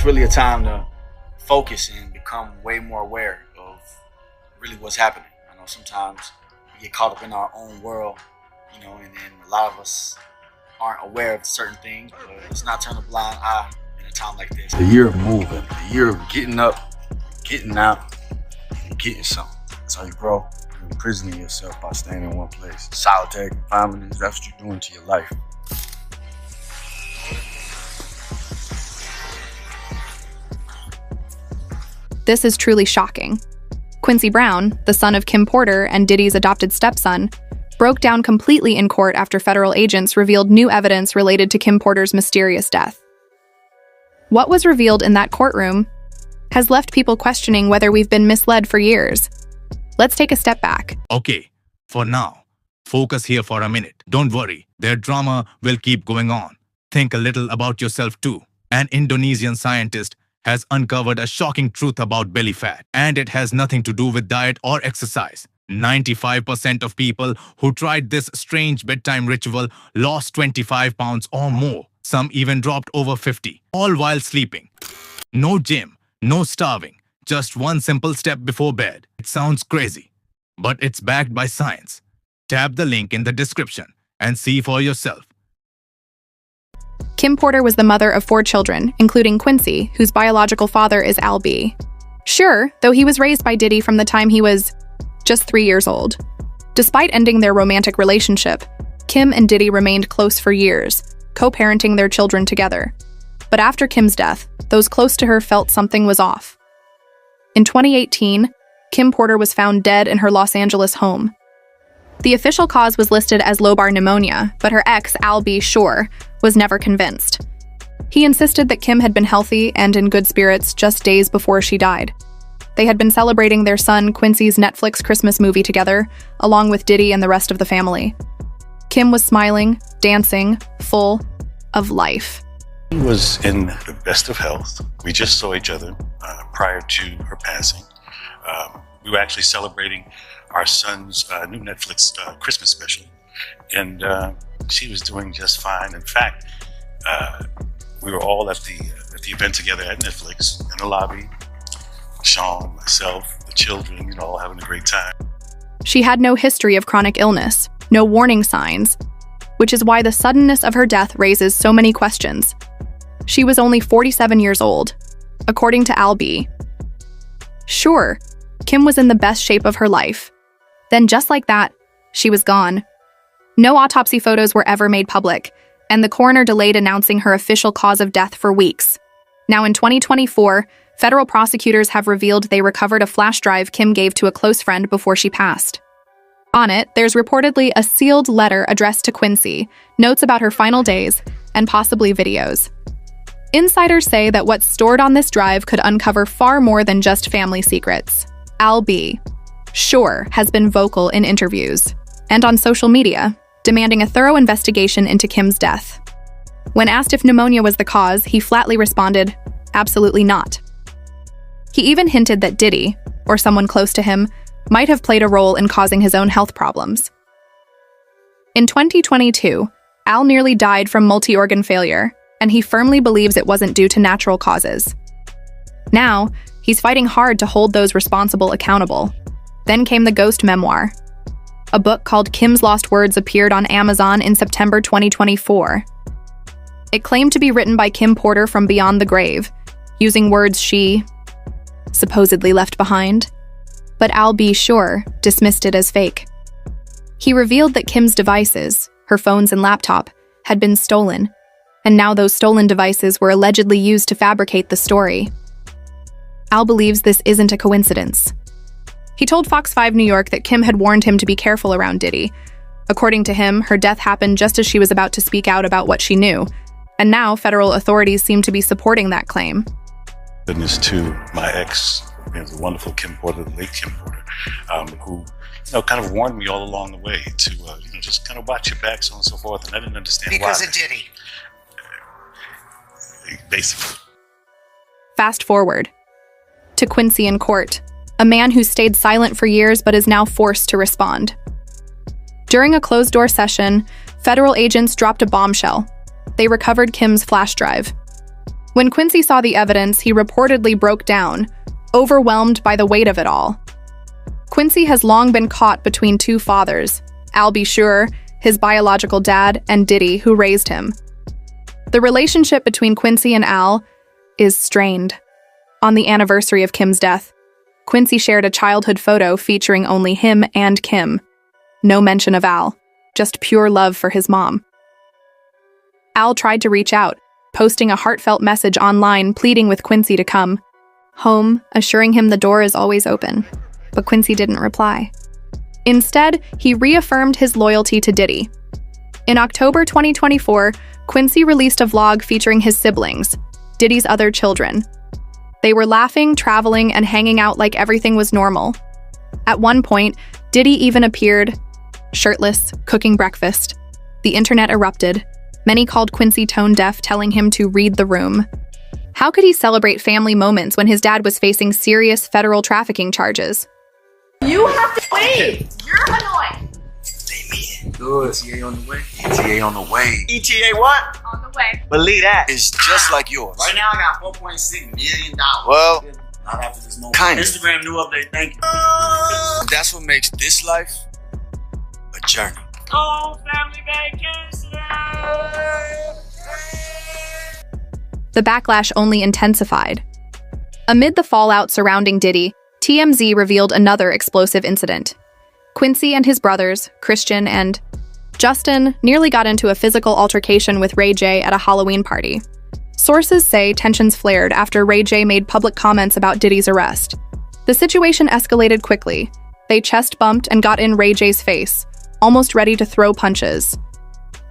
it's really a time to focus and become way more aware of really what's happening. I know sometimes we get caught up in our own world, and then a lot of us aren't aware of certain things, but let's not turn a blind eye in a time like this. The year of moving, the year of getting up, getting out, and getting something. That's how you grow. You're imprisoning yourself by staying in one place. Solitary confinement, that's what you're doing to your life. This is truly shocking. Quincy Brown, the son of Kim Porter and Diddy's adopted stepson, broke down completely in court after federal agents revealed new evidence related to Kim Porter's mysterious death. What was revealed in that courtroom has left people questioning whether we've been misled for years. Let's take a step back. Okay, for now, focus here for a minute. Don't worry, their drama will keep going on. Think a little about yourself too. An Indonesian scientist has uncovered a shocking truth about belly fat, and it has nothing to do with diet or exercise. 95% of people who tried this strange bedtime ritual lost 25 pounds or more. Some even dropped over 50, all while sleeping. No gym, no starving, just one simple step before bed. It sounds crazy, but it's backed by science. Tap the link in the description and see for yourself. Kim Porter was the mother of 4 children, including Quincy, whose biological father is Al B. Sure, though he was raised by Diddy from the time he was just 3 years old. Despite ending their romantic relationship, Kim and Diddy remained close for years, co-parenting their children together. But after Kim's death, those close to her felt something was off. In 2018, Kim Porter was found dead in her Los Angeles home. The official cause was listed as lobar pneumonia, but her ex, Al B. Shore, was never convinced. He insisted that Kim had been healthy and in good spirits just days before she died. They had been celebrating their son Quincy's Netflix Christmas movie together, along with Diddy and the rest of the family. Kim was smiling, dancing, full of life. He was in the best of health. We just saw each other prior to her passing. We were actually celebrating our son's new Netflix Christmas special, and she was doing just fine. In fact, we were all at the event together at Netflix in the lobby. Sean, myself, the children, all having a great time. She had no history of chronic illness, no warning signs, which is why the suddenness of her death raises so many questions. She was only 47 years old, according to Al B. Sure, Kim was in the best shape of her life. Then just like that, she was gone. No autopsy photos were ever made public, and the coroner delayed announcing her official cause of death for weeks. Now in 2024, federal prosecutors have revealed they recovered a flash drive Kim gave to a close friend before she passed. On it, there's reportedly a sealed letter addressed to Quincy, notes about her final days, and possibly videos. Insiders say that what's stored on this drive could uncover far more than just family secrets. Al B. Shore has been vocal in interviews and on social media, demanding a thorough investigation into Kim's death. When asked if pneumonia was the cause, he flatly responded, "Absolutely not." He even hinted that Diddy, or someone close to him, might have played a role in causing his own health problems. In 2022, Al nearly died from multi-organ failure, and he firmly believes it wasn't due to natural causes. Now, he's fighting hard to hold those responsible accountable. Then came the ghost memoir. A book called Kim's Lost Words appeared on Amazon in September 2024. It claimed to be written by Kim Porter from beyond the grave, using words she supposedly left behind. But Al B. Shore dismissed it as fake. He revealed that Kim's devices, her phones and laptop, had been stolen, and now those stolen devices were allegedly used to fabricate the story. Al believes this isn't a coincidence. He told Fox 5 New York that Kim had warned him to be careful around Diddy. According to him, her death happened just as she was about to speak out about what she knew, and now federal authorities seem to be supporting that claim. Goodness to my ex, the wonderful Kim Porter, the late Kim Porter, who kind of warned me all along the way to just kind of watch your back, so on and so forth, and I didn't understand why. Because of Diddy. Basically. Fast forward to Quincy in court, a man who stayed silent for years but is now forced to respond. During a closed-door session, federal agents dropped a bombshell. They recovered Kim's flash drive. When Quincy saw the evidence, he reportedly broke down, overwhelmed by the weight of it all. Quincy has long been caught between two fathers, Al B. Sure, his biological dad, and Diddy, who raised him. The relationship between Quincy and Al is strained. On the anniversary of Kim's death, Quincy shared a childhood photo featuring only him and Kim. No mention of Al, just pure love for his mom. Al tried to reach out, posting a heartfelt message online pleading with Quincy to come home, assuring him the door is always open. But Quincy didn't reply. Instead, he reaffirmed his loyalty to Diddy. In October 2024, Quincy released a vlog featuring his siblings, Diddy's other children. They were laughing, traveling, and hanging out like everything was normal. At one point, Diddy even appeared, shirtless, cooking breakfast. The internet erupted. Many called Quincy tone deaf, telling him to read the room. How could he celebrate family moments when his dad was facing serious federal trafficking charges? You have to wait. You're annoying. Good. ETA on the way. ETA on the way. ETA what? On the way. Believe that. It's just like yours. Right now I got $4.6 million. Well, not after this moment. kind of. Instagram new update, thank you. That's what makes this life a journey. Oh, family vacation. The backlash only intensified. Amid the fallout surrounding Diddy, TMZ revealed another explosive incident. Quincy and his brothers, Christian and Justin, nearly got into a physical altercation with Ray J at a Halloween party. Sources say tensions flared after Ray J made public comments about Diddy's arrest. The situation escalated quickly. They chest bumped and got in Ray J's face, almost ready to throw punches.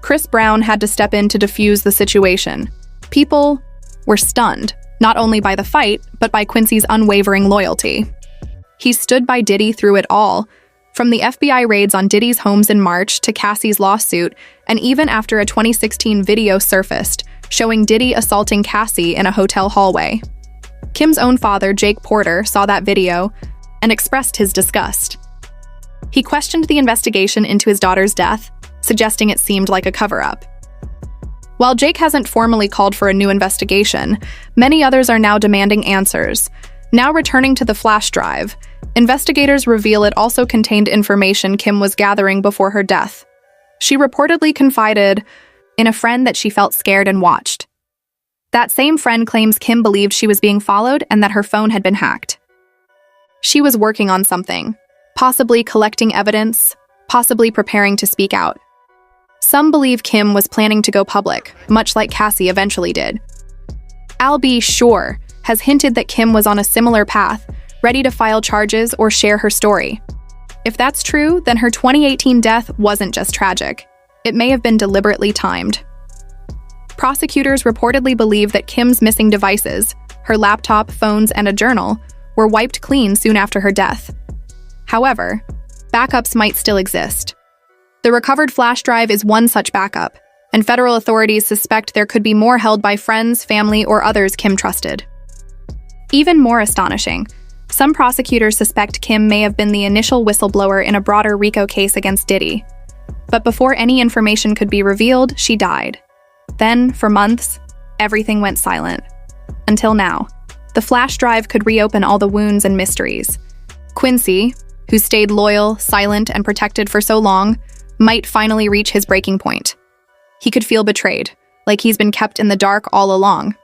Chris Brown had to step in to defuse the situation. People were stunned, not only by the fight, but by Quincy's unwavering loyalty. He stood by Diddy through it all, from the FBI raids on Diddy's homes in March to Cassie's lawsuit, and even after a 2016 video surfaced showing Diddy assaulting Cassie in a hotel hallway. Kim's own father, Jake Porter, saw that video and expressed his disgust. He questioned the investigation into his daughter's death, suggesting it seemed like a cover-up. While Jake hasn't formally called for a new investigation, many others are now demanding answers. Now returning to the flash drive, investigators reveal it also contained information Kim was gathering before her death. She reportedly confided in a friend that she felt scared and watched. That same friend claims Kim believed she was being followed and that her phone had been hacked. She was working on something, possibly collecting evidence, possibly preparing to speak out. Some believe Kim was planning to go public, much like Cassie eventually did. Al B. Sure has hinted that Kim was on a similar path, ready to file charges or share her story. If that's true, then her 2018 death wasn't just tragic. It may have been deliberately timed. Prosecutors reportedly believe that Kim's missing devices, her laptop, phones, and a journal, were wiped clean soon after her death. However, backups might still exist. The recovered flash drive is one such backup, and federal authorities suspect there could be more held by friends, family, or others Kim trusted. Even more astonishing, some prosecutors suspect Kim may have been the initial whistleblower in a broader RICO case against Diddy. But before any information could be revealed, she died. Then, for months, everything went silent. Until now, the flash drive could reopen all the wounds and mysteries. Quincy, who stayed loyal, silent, and protected for so long, might finally reach his breaking point. He could feel betrayed, like he's been kept in the dark all along.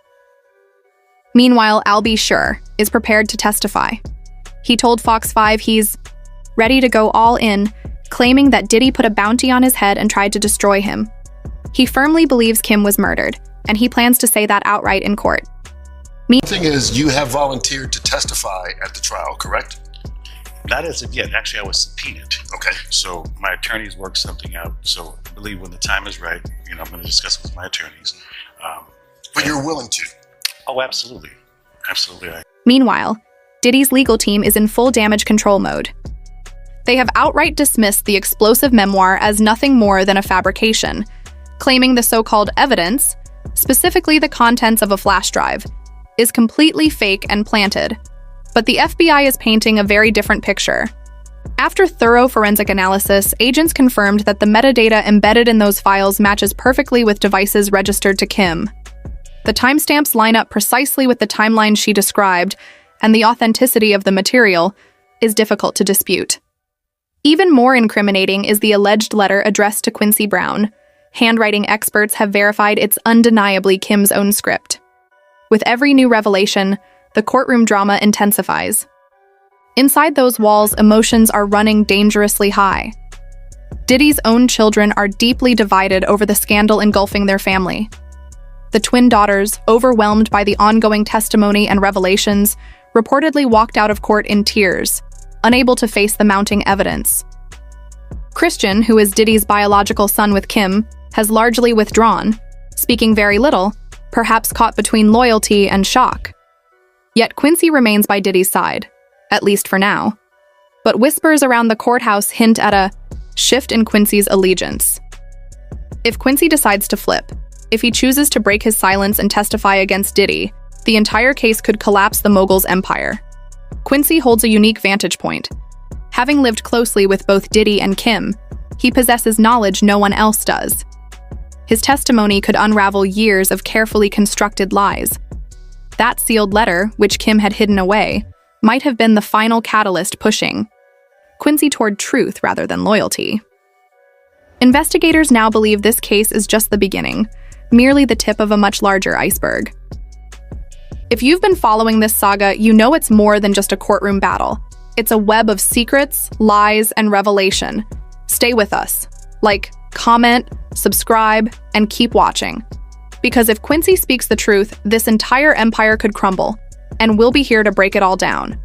Meanwhile, Al B. Sure is prepared to testify. He told Fox 5 he's ready to go all in, claiming that Diddy put a bounty on his head and tried to destroy him. He firmly believes Kim was murdered, and he plans to say that outright in court. The thing is, you have volunteered to testify at the trial, correct? Not as of yet. Actually, I was subpoenaed. Okay. So my attorneys worked something out. So I believe when the time is right, I'm going to discuss it with my attorneys. But you're willing to? Oh, absolutely. Absolutely. Meanwhile, Diddy's legal team is in full damage control mode. They have outright dismissed the explosive memoir as nothing more than a fabrication, claiming the so-called evidence, specifically the contents of a flash drive, is completely fake and planted. But the FBI is painting a very different picture. After thorough forensic analysis, agents confirmed that the metadata embedded in those files matches perfectly with devices registered to Kim. The timestamps line up precisely with the timeline she described, and the authenticity of the material is difficult to dispute. Even more incriminating is the alleged letter addressed to Quincy Brown. Handwriting experts have verified it's undeniably Kim's own script. With every new revelation, the courtroom drama intensifies. Inside those walls, emotions are running dangerously high. Diddy's own children are deeply divided over the scandal engulfing their family. The twin daughters, overwhelmed by the ongoing testimony and revelations, reportedly walked out of court in tears, unable to face the mounting evidence. Christian, who is Diddy's biological son with Kim, has largely withdrawn, speaking very little, perhaps caught between loyalty and shock. Yet Quincy remains by Diddy's side, at least for now. But whispers around the courthouse hint at a shift in Quincy's allegiance. If Quincy decides to flip, if he chooses to break his silence and testify against Diddy, the entire case could collapse the mogul's empire. Quincy holds a unique vantage point. Having lived closely with both Diddy and Kim, he possesses knowledge no one else does. His testimony could unravel years of carefully constructed lies. That sealed letter, which Kim had hidden away, might have been the final catalyst pushing Quincy toward truth rather than loyalty. Investigators now believe this case is just the beginning, merely the tip of a much larger iceberg. If you've been following this saga, you know it's more than just a courtroom battle. It's a web of secrets, lies, and revelation. Stay with us. Like, comment, subscribe, and keep watching. Because if Quincy speaks the truth, this entire empire could crumble, and we'll be here to break it all down.